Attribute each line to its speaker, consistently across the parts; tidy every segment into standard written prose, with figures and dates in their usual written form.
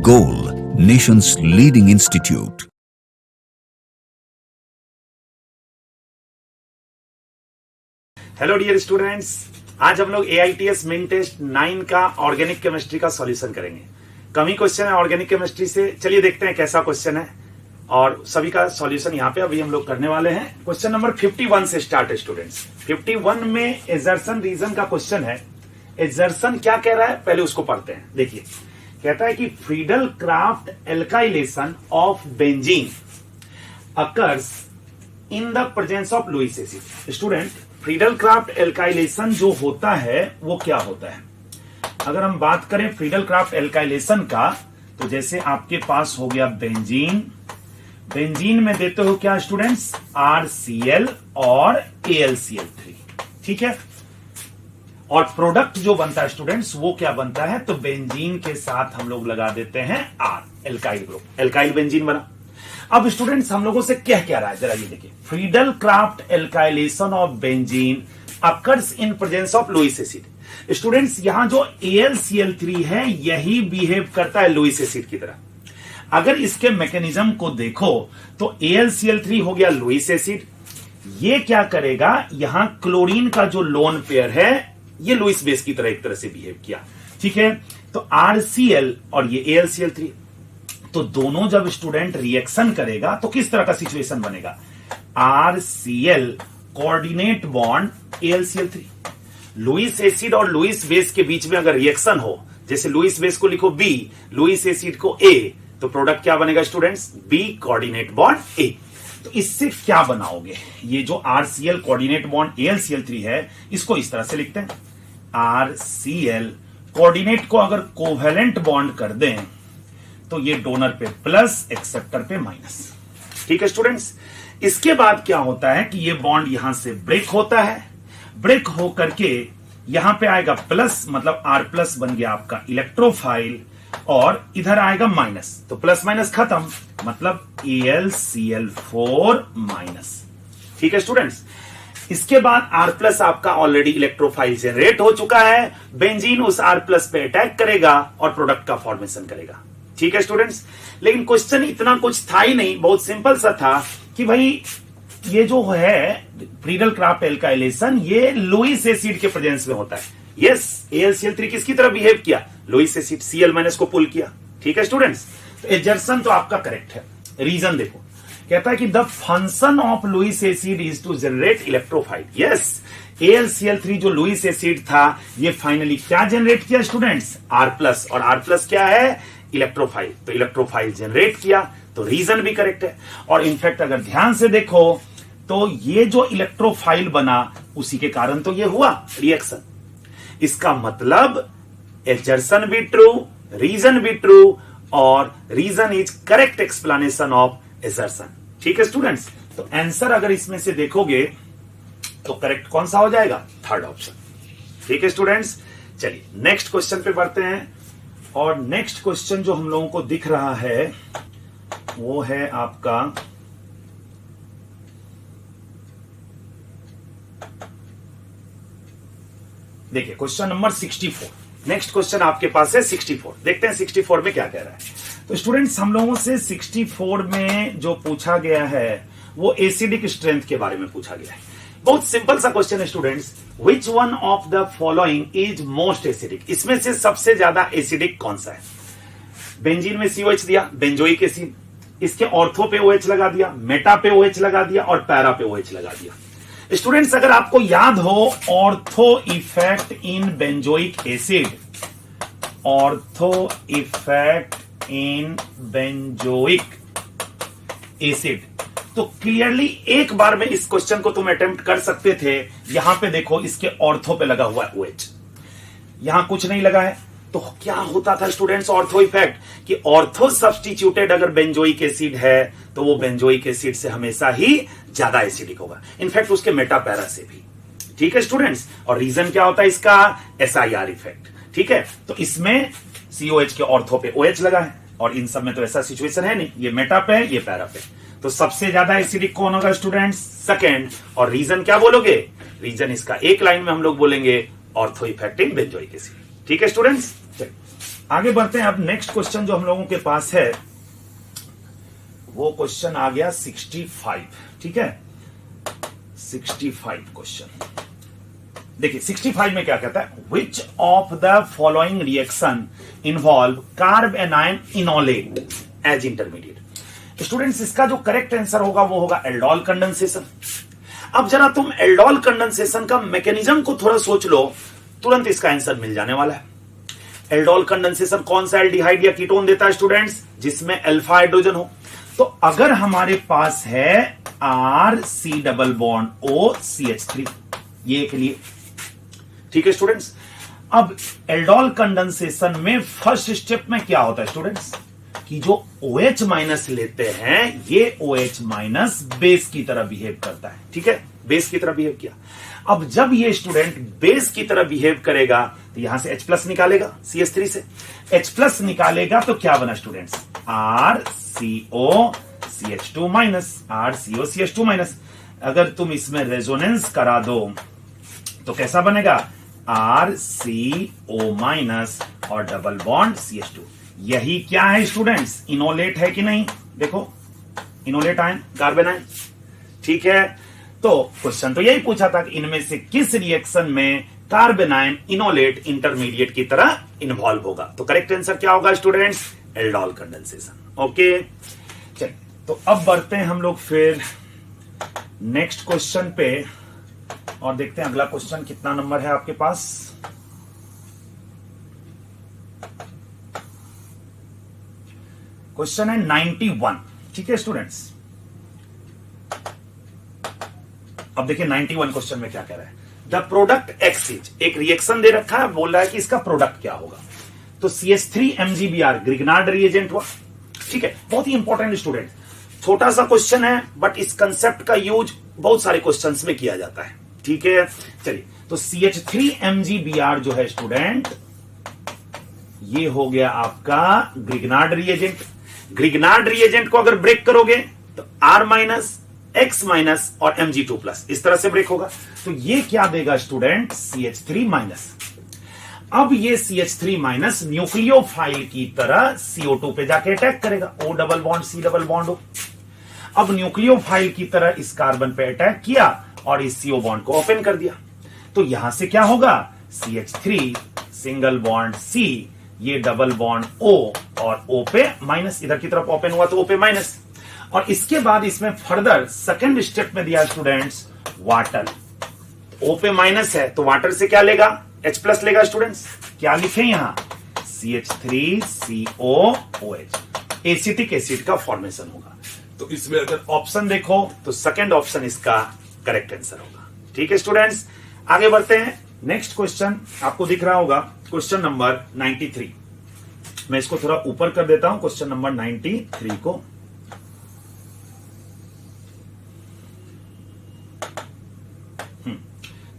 Speaker 1: Goal, nation's leading institute.
Speaker 2: Hello dear students, आज हम लोग AITS मेन टेस्ट 9 का ऑर्गेनिक केमिस्ट्री का सॉल्यूशन करेंगे। कम ही क्वेश्चन है ऑर्गेनिक केमिस्ट्री से। चलिए देखते हैं कैसा क्वेश्चन है और सभी का सॉल्यूशन यहाँ पे अभी हम लोग करने वाले हैं। क्वेश्चन नंबर 51 से स्टार्ट है स्टूडेंट्स। 51 में एजर्सन रीजन का क्वेश्चन है। एजर्सन क्या कह रहा है पहले उसको पढ़ते हैं। देखिए, कहता है कि Friedel Crafts alkylation of benzene occurs in the presence of Lewis acid. Student, Friedel Crafts alkylation जो होता है वो क्या होता है? अगर हम बात करें फ्रीडल क्राफ्ट एल्काइलेशन का, तो जैसे आपके पास हो गया बेंजीन। बेंजीन में देते हो क्या स्टूडेंट्स? RCl और AlCl3, ठीक है। और प्रोडक्ट जो बनता है स्टूडेंट्स वो क्या बनता है? तो बेंजीन के साथ हम लोग लगा देते हैं R, alkyl group, alkyl benzene बना। अब स्टूडेंट्स हम लोगों से क्या रहा है जरा ये देखिए। Friedel Crafts alkylation of benzene occurs in presence of Lewis acid. Students, यहां जो AlCl3 है यही बिहेव करता है लुईस एसिड की तरह। अगर इसके मैकेनिज्म को देखो तो AlCl3 हो गया लुईस एसिड। ये क्या करेगा? यहां क्लोरीन का जो लोन पेयर है ये लुईस बेस की तरह एक तरह से बिहेव किया, ठीक है। तो RCl और ये AlCl3, तो दोनों जब स्टूडेंट रिएक्शन करेगा तो किस तरह का सिचुएशन बनेगा? RCl coordinate bond AlCl3। Lewis acid और लुईस बेस के बीच में अगर रिएक्शन हो, जैसे लुईस बेस को लिखो B, लुईस एसिड को A, तो प्रोडक्ट क्या बनेगा students? B coordinate bond A। तो इससे क्या बनाओगे? ये जो RCl कोऑर्डिनेट बॉन्ड AlCl3 है इसको इस तरह से लिखते हैं। RCl कोऑर्डिनेट को अगर कोवेलेंट बॉन्ड कर दें तो ये डोनर पे प्लस, एक्सेप्टर पे माइनस, ठीक है स्टूडेंट्स। इसके बाद क्या होता है कि ये बॉन्ड यहां से ब्रेक होता है। ब्रेक होकर के यहां पे आएगा प्लस, मतलब R प्लस बन गया आपका इलेक्ट्रोफाइल, और इधर आएगा माइनस, तो प्लस माइनस खत्म, मतलब AlCl4 माइनस, ठीक है स्टूडेंट्स। इसके बाद R प्लस आपका ऑलरेडी इलेक्ट्रोफाइल जनरेट हो चुका है। बेंजीन उस R प्लस पे अटैक करेगा और प्रोडक्ट का फॉर्मेशन करेगा, ठीक है स्टूडेंट्स। लेकिन क्वेश्चन इतना कुछ था ही नहीं, बहुत सिंपल सा था कि भाई ये जो है फ्रीडल क्राफ्ट एल्काइलेशन ये लुईस एसिड के प्रेजेंस में होता है। यस, AlCl3 किसकी तरह बिहेव किया? लुईस एसिड, Cl माइनस को पुल किया, ठीक है स्टूडेंट्स। तो एजर्सन तो आपका करेक्ट है। रीजन देखो, कहता है कि the function of Lewis acid is to generate electrophile. Yes, AlCl3 जो लुईस एसिड था ये फाइनली क्या जनरेट किया स्टूडेंट्स? R प्लस, और R प्लस क्या है? इलेक्ट्रोफाइल। तो इलेक्ट्रोफाइल जनरेट किया, तो रीजन भी करेक्ट है। और इनफैक्ट अगर ध्यान से देखो तो ये जो इलेक्ट्रोफाइल बना उसी के कारण तो ये हुआ रिएक्शन। इसका मतलब एजर्सन भी ट्रू, रीजन भी ट्रू, और reason is correct explanation of assertion, ठीक है स्टूडेंट्स। तो आंसर अगर इसमें से देखोगे तो करेक्ट कौन सा हो जाएगा? थर्ड ऑप्शन, ठीक है स्टूडेंट्स। चलिए नेक्स्ट क्वेश्चन पे बढ़ते हैं। और नेक्स्ट क्वेश्चन जो हम लोगों को दिख रहा है वो है आपका देखिए क्वेश्चन नंबर 64। नेक्स्ट क्वेश्चन आपके पास है 64। देखते हैं 64 में क्या कह रहा है। तो स्टूडेंट्स, हम लोगों से 64 में जो पूछा गया है वो एसिडिक स्ट्रेंथ के बारे में पूछा गया है। बहुत सिंपल सा क्वेश्चन है students. Which one of the following is most acidic? इसमें से सबसे ज्यादा एसिडिक कौन सा है? बेंजीन में COH दिया, बेंजोइक एसिड। इसके ऑर्थो पे OH लगा दिया, मेटा पे OH लगा दिया, और पैरा पे OH लगा दिया। स्टूडेंट्स, अगर आपको याद हो ortho effect in benzoic acid, ortho effect in benzoic acid, तो क्लियरली एक बार में इस क्वेश्चन को तुम अटेम्प्ट कर सकते थे। यहां पे देखो इसके ऑर्थो पे लगा हुआ है OH, यहां कुछ नहीं लगा है। तो क्या होता था स्टूडेंट्स ऑर्थो इफेक्ट? कि ऑर्थो सब्स्टिट्यूटेड अगर बेंजोइक एसिड है तो वो बेंजोइक एसिड से हमेशा ही ज्यादा एसिडिक होगा, इनफैक्ट उसके मेटा पैरा से भी, ठीक है स्टूडेंट्स। और रीजन क्या होता है इसका? SIR इफेक्ट, ठीक है। तो इसमें COH के ऑर्थो पे OH लगा है, और इन सब में तो ऐसा सिचुएशन है नहीं, ये मेटा पे है, ये पैरा पे। तो सबसे ज्यादा एसिडिक कौन होगा स्टूडेंट्स? सेकेंड। और रीजन क्या बोलोगे? रीजन इसका एक लाइन में हम लोग बोलेंगे ortho effect in benzoic acid, ठीक है स्टूडेंट्स। आगे बढ़ते हैं। अब नेक्स्ट क्वेश्चन जो हम लोगों के पास है वो क्वेश्चन आ गया 65। ठीक है, 65 क्वेश्चन देखिए। 65 में क्या कहता है, which of the following reaction involve carbanion enolate as intermediate. Students, इसका जो करेक्ट आंसर होगा वो होगा एल्डोल कंडेंसेशन। अब जरा तुम एल्डोल कंडेंसेशन का मैकेनिज्म को थोड़ा सोच लो, तुरंत इसका आंसर मिल जाने वाला है। एल्डोल कंडेंसेशन कौन सा एल्डिहाइड या कीटोन देता है स्टूडेंट्स, जिसमें अल्फा हाइड्रोजन हो। तो अगर हमारे पास है RC डबल बॉन्ड OCH3, ये के लिए। ठीक है स्टूडेंट्स, अब एल्डोल कंडेंसेशन में फर्स्ट स्टेप में क्या होता है स्टूडेंट्स, कि जो OH माइनस लेते हैं ये OH माइनस बेस की तरह बिहेव करता है। ठीक है, बेस की तरह बिहेव किया। अब जब ये स्टूडेंट बेस की तरह बिहेव करेगा तो यहां से H प्लस निकालेगा, CH3 से H प्लस निकालेगा तो क्या बना students, RCO CH2 minus, RCO CH2 minus. अगर तुम इसमें रेजोनेंस करा दो तो कैसा बनेगा, RCO माइनस और डबल बॉन्ड CH2। यही क्या है स्टूडेंट्स, इनोलेट है कि नहीं, देखो इनोलेट आयन, कार्बन आयन। ठीक है, तो क्वेश्चन तो यही पूछा था कि इनमें से किस रिएक्शन में कार्बन आयन इनोलेट इंटरमीडिएट की तरह इन्वॉल्व होगा। तो करेक्ट आंसर क्या होगा स्टूडेंट्स, एल्डोल कंडेंसेशन। ओके, चलिए तो अब बढ़ते हैं हम लोग फिर नेक्स्ट क्वेश्चन पे और देखते हैं अगला क्वेश्चन कितना नंबर है आपके पास। क्वेश्चन है 91। ठीक है स्टूडेंट्स, अब देखिए 91 क्वेश्चन में क्या कह रहा है, द प्रोडक्ट एक्स इज, एक रिएक्शन दे रखा है, बोल रहा है कि इसका प्रोडक्ट क्या होगा। तो CH3 MgBr ग्रिग्नार्ड रिएजेंट हुआ। ठीक है, बहुत ही इंपॉर्टेंट स्टूडेंट, छोटा सा क्वेश्चन है बट इस कंसेप्ट का यूज बहुत सारे क्वेश्चंस में किया जाता है। ठीक है, चलिए तो CH3 MgBr जो है स्टूडेंट, ये हो गया आपका ग्रिग्नार्ड रिएजेंट। ग्रिग्नार्ड रिएजेंट को अगर ब्रेक करोगे तो R माइनस, X माइनस और Mg2 प्लस, इस तरह से ब्रेक होगा। तो ये क्या देगा स्टूडेंट, CH3 माइनस। अब ये CH3 माइनस न्यूक्लियोफाइल की तरह CO2 पे जाके अटैक करेगा, O double bond C double bond हो। अब न्यूक्लियोफाइल की तरह इस कार्बन पे अटैक किया और इस CO बॉन्ड को ओपन कर दिया। तो यहां से क्या होगा, CH3 सिंगल बॉन्ड C, ये डबल बॉन्ड O और O पे माइनस, इधर की तरफ ओपन हुआ तो O पे माइनस। और इसके बाद इसमें फर्दर सेकंड स्टेप में दिया स्टूडेंट्स वाटर, O पे माइनस है तो वाटर से क्या लेगा, H प्लस लेगा स्टूडेंट्स। क्या लिखे यहां, CH3COOH, एसिटिक एसिड का फॉर्मेशन होगा। तो इसमें अगर ऑप्शन देखो तो सेकंड ऑप्शन इसका करेक्ट आंसर होगा। ठीक है स्टूडेंट्स, आगे बढ़ते हैं। नेक्स्ट क्वेश्चन आपको दिख रहा होगा, क्वेश्चन नंबर 93। मैं इसको थोड़ा ऊपर कर देता हूं, क्वेश्चन नंबर 93 को।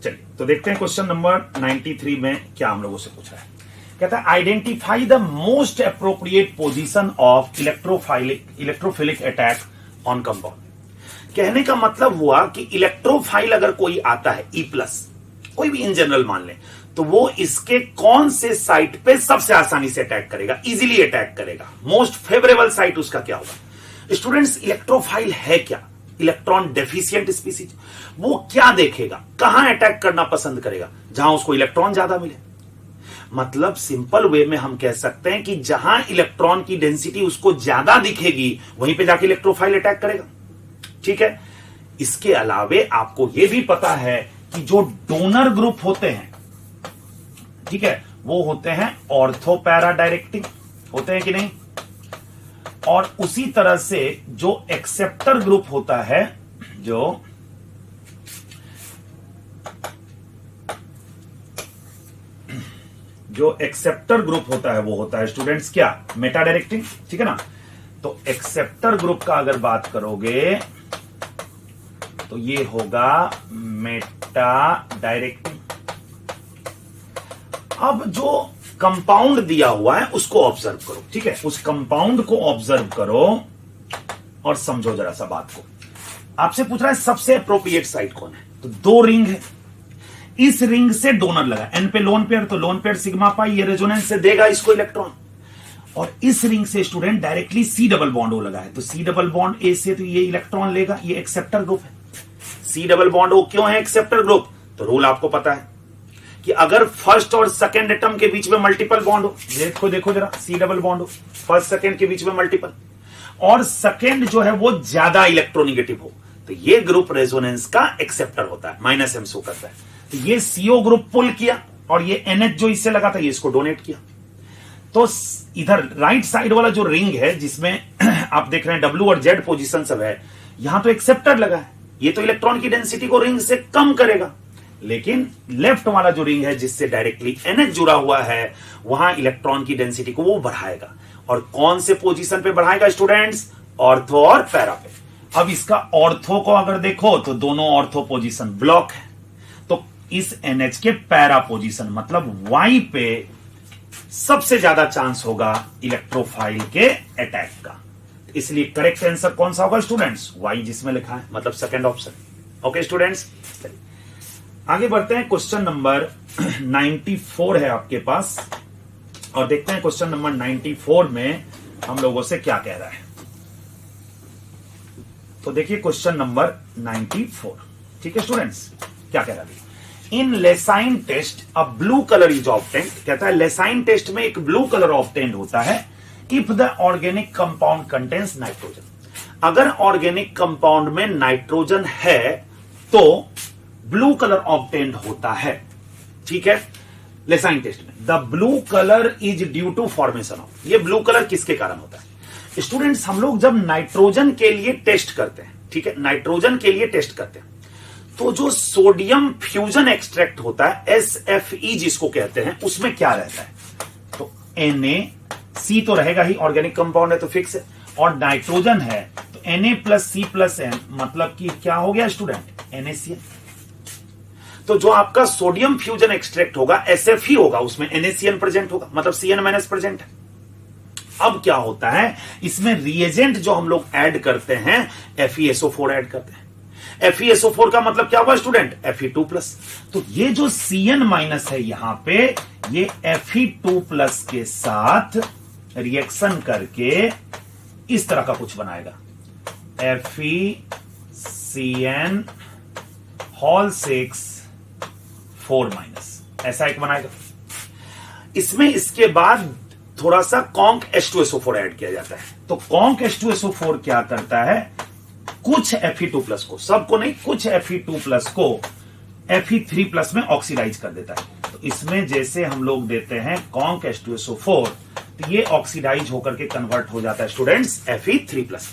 Speaker 2: चलिए तो देखते हैं क्वेश्चन नंबर 93 में क्या हम लोगों से पूछ रहा है। कहता है identify the most appropriate position of electrophilic attack on compound. कहने का मतलब हुआ कि इलेक्ट्रोफाइल अगर कोई आता है E प्लस, कोई भी इन जनरल मान ले, तो वो इसके कौन से साइट पे सबसे आसानी से अटैक करेगा, इजीली अटैक करेगा, मोस्ट फेवरेबल साइट उसका क्या होगा। स्टूडेंट्स, इलेक्ट्रोफाइल है क्या, इलेक्ट्रॉन डेफिशिएंट स्पीसीज। वो क्या देखेगा, कहां अटैक करना पसंद करेगा, जहां उसको इलेक्ट्रॉन ज्यादा मिले। मतलब सिंपल वे में हम कह सकते हैं कि जहां इलेक्ट्रॉन की डेंसिटी उसको ज्यादा दिखेगी वहीं पे जाके इलेक्ट्रोफाइल अटैक करेगा। ठीक है, इसके अलावे आपको यह भी पता है कि जो डोनर ग्रुप होते हैं, ठीक है, वो होते हैं ऑर्थो पैरा डायरेक्टिंग, होते हैं कि नहीं। और उसी तरह से जो एक्सेप्टर ग्रुप होता है, जो एक्सेप्टर ग्रुप होता है वो होता है स्टूडेंट्स क्या, मेटा डायरेक्टिंग। ठीक है ना। तो एक्सेप्टर ग्रुप का अगर बात करोगे तो ये होगा मेटा डायरेक्टिंग। अब जो कंपाउंड दिया हुआ है उसको ऑब्जर्व करो। ठीक है, उस कंपाउंड को ऑब्जर्व करो और समझो जरा सा बात को। आपसे पूछ रहा है सबसे अप्रोप्रिएट साइट कौन है, तो दो रिंग है, इस रिंग से डोनर लगा, एन पे लोन पेयर, तो लोन पेयर सिग्मा पाई, ये रेजोनेंस से देगा इसको इलेक्ट्रॉन। और इस रिंग से student directly C double bond O लगा है, तो सी डबल बॉन्ड ए से तो ये इलेक्ट्रॉन लेगा, ये एक्सेप्टर ग्रुप है। सी डबल बॉन्ड ओ क्यों है एक्सेप्टर ग्रुप? तो रूल आपको पता है कि अगर फर्स्ट और सेकंड एटम के बीच में मल्टीपल बॉन्ड हो, देखो जरा, सी डबल बॉन्ड हो, फर्स्ट सेकंड के बीच में मल्टीपल, और सेकंड जो है वो ज्यादा इलेक्ट्रोनिगेटिव हो, तो ये ग्रुप रेजोनेंस का एक्सेप्टर होता है, माइनस एम शो करता है। तो ये सीओ ग्रुप पुल किया और ये एनएच जो इससे लगा था ये इसको डोनेट किया। तो इधर राइट साइड वाला जो रिंग है जिसमें आप देख रहे हैं डब्ल्यू और जेड पोजीशन सब है, यहां तो एक्सेप्टर लगा है, ये तो इलेक्ट्रॉन की डेंसिटी को रिंग से कम करेगा। लेकिन लेफ्ट वाला जो रिंग है जिससे डायरेक्टली एनएच जुड़ा हुआ है, वहां इलेक्ट्रॉन की डेंसिटी को वो बढ़ाएगा। और कौन से पोजीशन पे बढ़ाएगा स्टूडेंट्स? ऑर्थो और पैरा पे। अब इसका ऑर्थो को अगर देखो तो दोनों ऑर्थो पोजीशन ब्लॉक है, तो इस एनएच के पैरा पोजीशन मतलब वाई पे सबसे ज्यादा चांस होगा इलेक्ट्रोफाइल के अटैक का। इसलिए करेक्ट आंसर कौन सा होगा स्टूडेंट्स? वाई जिसमें लिखा है, मतलब सेकंड ऑप्शन। ओके स्टूडेंट्स, आगे बढ़ते हैं। क्वेश्चन नंबर 94 है आपके पास, और देखते हैं क्वेश्चन नंबर 94 में हम लोगों से क्या कह रहा है। तो देखिए क्वेश्चन नंबर 94, ठीक है स्टूडेंट्स, क्या कह रहा है? In Lassaigne test a blue colour is obtained, कहता है लेसाइन टेस्ट में एक ब्लू कलर ऑब्टेन्ड होता है if the organic compound contains nitrogen. अगर ऑर्गेनिक कंपाउंड में नाइट्रोजन है तो ब्लू कलर ऑब्टेन्ड होता है, ठीक है। लेसाइन टेस्ट में the blue colour is due to formation of, ये ब्लू कलर किसके कारण होता है स्टूडेंट्स? हम लोग जब नाइट्रोजन के लिए टेस्ट करते हैं, ठीक है, नाइट्रोजन के लिए टेस्ट करते हैं, तो जो सोडियम फ्यूजन एक्सट्रैक्ट होता है SFE जिसको कहते हैं, उसमें क्या रहता है? तो NaC तो रहेगा ही, ऑर्गेनिक कंपाउंड है तो फिक्स है, और नाइट्रोजन है तो Na+C+N मतलब कि क्या हो गया स्टूडेंट? NaCN। तो जो आपका सोडियम फ्यूजन एक्सट्रैक्ट होगा SFE होगा, उसमें NaCN प्रेजेंट होगा, मतलब CN- प्रेजेंट है। अब क्या होता है, इसमें रिएजेंट जो हम लोग ऐड करते हैं FeSO4 ऐड करते हैं। FeSO4 का मतलब क्या हुआ स्टूडेंट? Fe2+। तो ये जो Cn- है यहां पे, ये Fe2+ के साथ रिएक्शन करके इस तरह का कुछ बनाएगा, FeCN6 ऐसा एक बनाएगा। इसमें इसके बाद थोड़ा सा कॉन्क H2SO4 ऐड किया जाता है। तो कॉन्क H2SO4 क्या करता है, कुछ Fe2+ को, सबको नहीं, कुछ Fe2+ को Fe3+ में ऑक्सीडाइज कर देता है। तो इसमें जैसे हम लोग देते हैं कॉन्क H2SO4, तो ये ऑक्सीडाइज होकर के कन्वर्ट हो जाता है स्टूडेंट्स Fe3+।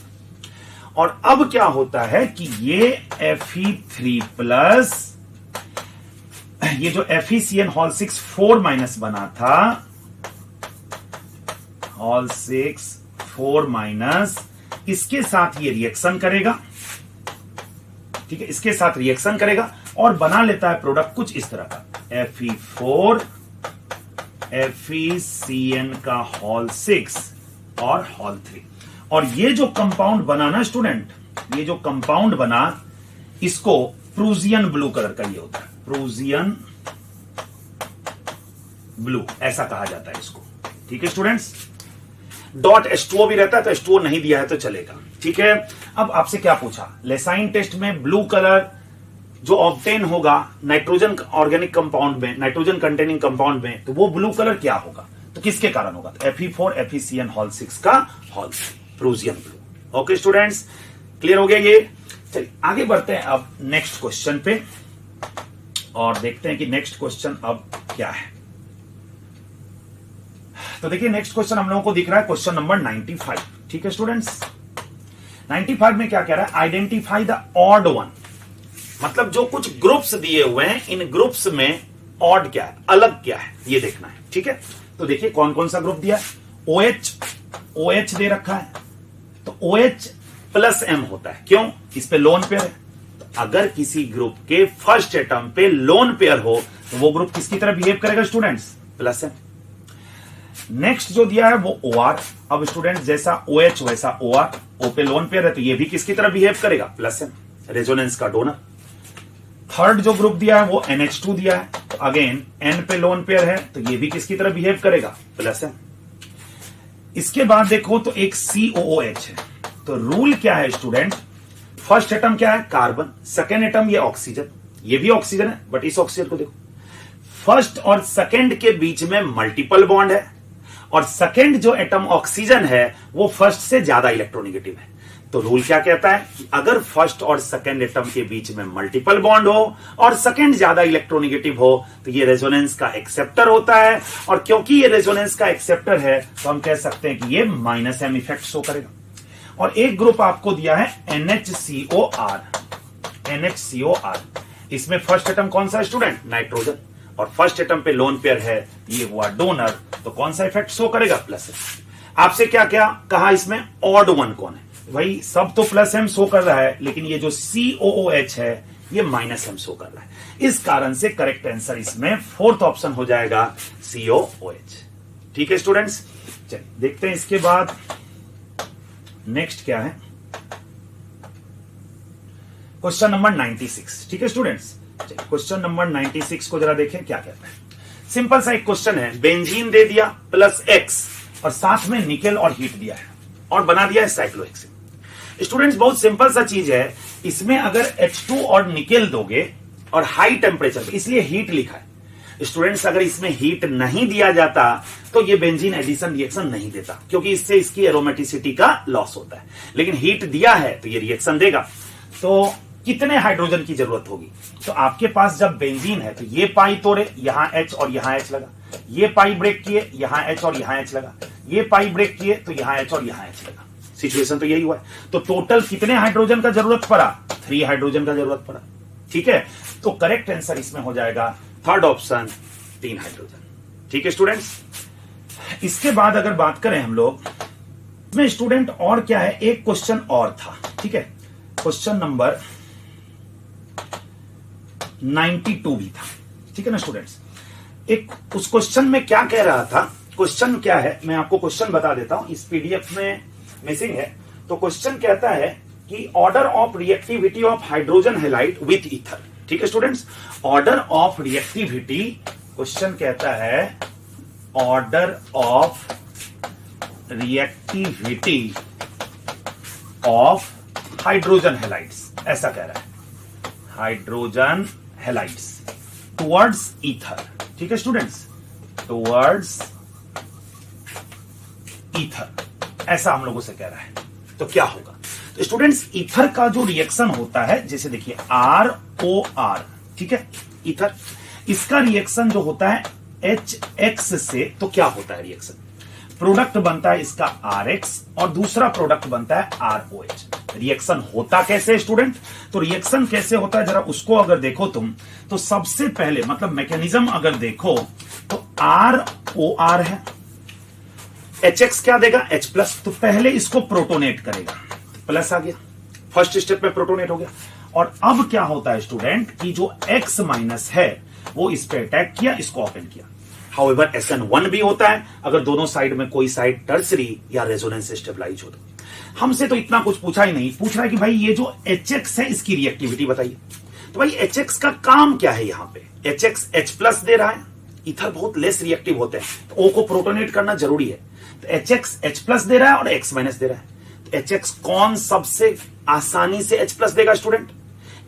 Speaker 2: और अब क्या होता है कि ये Fe3+, ये जो FeCN6 बना था, Hol6 इसके साथ ये रिएक्शन करेगा, ठीक है, इसके साथ रिएक्शन करेगा और बना लेता है प्रोडक्ट कुछ इस तरह का, Fe4 FeCN का Hol6 और Hol3। और ये जो कंपाउंड बना ना स्टूडेंट, ये जो कंपाउंड बना, इसको प्रूजियन ब्लू कलर का ये होता है, प्रूजियन ब्लू ऐसा कहा जाता है इसको, ठीक है स्टूडेंट्स। डॉट H2O भी रहता है, तो H2O नहीं दिया है तो चलेगा, ठीक है। अब आपसे क्या पूछा, लेसाइन टेस्ट में ब्लू कलर जो ऑब्टेन होगा नाइट्रोजन ऑर्गेनिक कंपाउंड में, नाइट्रोजन कंटेनिंग कंपाउंड में, तो वो ब्लू कलर क्या होगा? तो किसके कारण होगा? तो Fe4 FeCN Hol6 का Hol3, Prussian blue. Okay students, clear हो गया ये? चलिए आगे बढ़ते हैं अब नेक्स्ट क्वेश्चन पे, और देखते हैं कि नेक्स्ट क्वेश्चन अब क्या है। तो देखिए नेक्स्ट क्वेश्चन हम लोगों को दिख रहा है क्वेश्चन नंबर 95, ठीक है स्टूडेंट्स। 95 में क्या कह रहा है, आइडेंटिफाई द ऑड वन, मतलब जो कुछ ग्रुप्स दिए हुए हैं, इन ग्रुप्स में ऑड क्या है, अलग क्या है, ये देखना है, ठीक है। तो देखिए कौन कौन सा ग्रुप दिया है, OH दे रखा है, तो OH+M होता है, क्यों? इस पे लोन पेयर है। तो अगर किसी ग्रुप के फर्स्ट एटम पे लोन पेयर हो तो वो ग्रुप किसकी तरह बिहेव करेगा स्टूडेंट्स? +M। नेक्स्ट जो दिया है वो OR, अब स्टूडेंट जैसा OH वैसा OR, O पे लोन पेयर है तो ये भी किसकी तरह बिहेव करेगा? +M, रेजोनेंस का डोनर। थर्ड जो ग्रुप दिया है वो NH2 दिया है, तो अगेन N पे लोन पेयर है, तो ये भी किसकी तरह बिहेव करेगा, प्लस है। इसके बाद देखो तो एक COOH है, तो रूल क्या है स्टूडेंट, फर्स्ट एटम क्या है, कार्बन, सेकेंड एटम ये ऑक्सीजन, ये भी ऑक्सीजन है, बट इस ऑक्सीजन को देखो, फर्स्ट और सेकेंड के बीच में मल्टीपल बॉन्ड है, और सेकेंड जो एटम ऑक्सीजन है वो फर्स्ट से ज्यादा इलेक्ट्रोनेगेटिव है। तो रूल क्या कहता है कि अगर फर्स्ट और सेकेंड एटम के बीच में मल्टीपल बॉन्ड हो और सेकेंड ज्यादा इलेक्ट्रोनेगेटिव हो तो ये रेजोनेंस का एक्सेप्टर होता है, और क्योंकि ये रेजोनेंस का एक्सेप्टर है तो हम कह सकते हैं कि ये -m इफेक्ट शो करेगा। और एक ग्रुप आपको दिया है NHCOR, इसमें फर्स्ट एटम कौन सा स्टूडेंट, नाइट्रोजन, और फर्स्ट एटम पे लोन पेयर है, ये हुआ डोनर, तो कौन सा इफेक्ट शो करेगा, प्लस है। आपसे क्या क्या कहा, इसमें ऑड वन कौन है, भाई सब तो प्लस m शो कर रहा है, लेकिन ये जो COOH है ये -m शो कर रहा है, इस कारण से करेक्ट आंसर इसमें फोर्थ ऑप्शन हो जाएगा COOH। ठीक है स्टूडेंट्स, चलिए देखते हैं इसके बाद नेक्स्ट क्या है, क्वेश्चन नंबर 96। ठीक है स्टूडेंट्स, क्वेश्चन नंबर 96 को जरा देखें क्या कहता है। सिंपल सा एक क्वेश्चन है, बेंजीन दे दिया +X और साथ में निकेल और हीट दिया है और बना दिया है साइक्लोहेक्सेन। स्टूडेंट्स बहुत सिंपल सा चीज है, इसमें अगर H2 और निकेल दोगे और हाई टेम्परेचर पे, इसलिए हीट लिखा है स्टूडेंट्स, अगर इसमें हीट नहीं दिया जाता तो ये बेंजीन एडिशन रिएक्शन नहीं देता, क्योंकि इससे इसकी एरोमेटिसिटी का लॉस होता है, लेकिन हीट दिया है तो ये रिएक्शन देगा। तो कितने हाइड्रोजन की जरूरत होगी, तो आपके पास जब बेंजीन है तो ये पाई तोड़े, यहां H और यहां H लगा, ये पाई ब्रेक किए, यहां H और यहां H लगा, ये पाई ब्रेक किए तो यहां H और यहां H लगा, सिचुएशन तो यही हुआ है। तो टोटल कितने हाइड्रोजन का जरूरत पड़ा, 3 हाइड्रोजन का जरूरत पड़ा। ठीक है, तो करेक्ट आंसर इसमें हो जाएगा थर्ड ऑप्शन, 3 हाइड्रोजन। ठीक है स्टूडेंट्स, इसके बाद अगर बात करें हम लोग इसमें स्टूडेंट और क्या है, एक क्वेश्चन और था। ठीक है, क्वेश्चन नंबर 92 भी था। ठीक है ना स्टूडेंट्स, एक उस क्वेश्चन में क्या कह रहा था, क्वेश्चन क्या है मैं आपको क्वेश्चन बता देता हूं, इस पीडीएफ में मिसिंग है। तो क्वेश्चन कहता है कि order of reactivity of hydrogen halide with ether. ठीक है students, order of reactivity, question कहता है order of reactivity of hydrogen halides, ऐसा कह रहा है, हाइड्रोजन हैलाइड्स टुवर्ड्स ईथर। ठीक है स्टूडेंट्स, टुवर्ड्स ईथर, ऐसा हम लोगों से कह रहा है। तो क्या होगा, तो स्टूडेंट्स ईथर का जो रिएक्शन होता है, जैसे देखिए ROR, ठीक है, ईथर, इसका रिएक्शन जो होता है HX से, तो क्या होता है रिएक्शन, प्रोडक्ट बनता है इसका RX और दूसरा प्रोडक्ट बनता है ROH। रिएक्शन होता कैसे है स्टूडेंट, तो रिएक्शन कैसे होता है जरा उसको अगर देखो तुम, तो सबसे पहले मतलब मैकेनिज्म अगर देखो तो ROR है, HX क्या देगा, H+, तो पहले इसको प्रोटोनेट करेगा, प्लस आ गया, फर्स्ट स्टेप में प्रोटोनेट हो गया। और अब क्या होता है स्टूडेंट कि जो X- है वो इस पे अटैक किया, इसको ओपन किया। हाउएवर SN1 भी होता है अगर दोनों साइड में कोई साइड टर्सरी या रेजोनेंस स्टेबलाइज हो तो। हमसे तो इतना कुछ पूछा ही नहीं, पूछ रहा है कि भाई ये जो HX है इसकी रिएक्टिविटी बताइए। तो भाई HX का काम क्या है, यहां पे HX H+ दे रहा है, ईथर बहुत लेस रिएक्टिव होते हैं, तो O को प्रोटोनेट करना जरूरी है, तो HX H+ दे रहा है और X- दे रहा है, तो HX कौन सबसे आसानी से H+ देगा स्टूडेंट,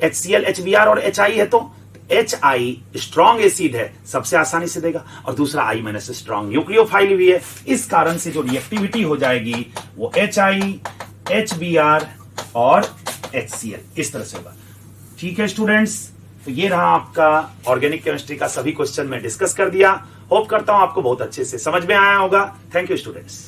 Speaker 2: HCl HBr और HI है, तो HI स्ट्रॉन्ग एसिड है, सबसे आसानी से देगा, और दूसरा I- स्ट्रॉन्ग न्यूक्लियोफाइल भी है, इस कारण से जो रिएक्टिविटी हो जाएगी वो HI HBr और HCl इस तरह से होगा। ठीक है स्टूडेंट्स, तो ये रहा आपका ऑर्गेनिक केमिस्ट्री का सभी क्वेश्चन में डिस्कस कर दिया। होप करता हूं आपको बहुत अच्छे से समझ में आया होगा। Thank you students.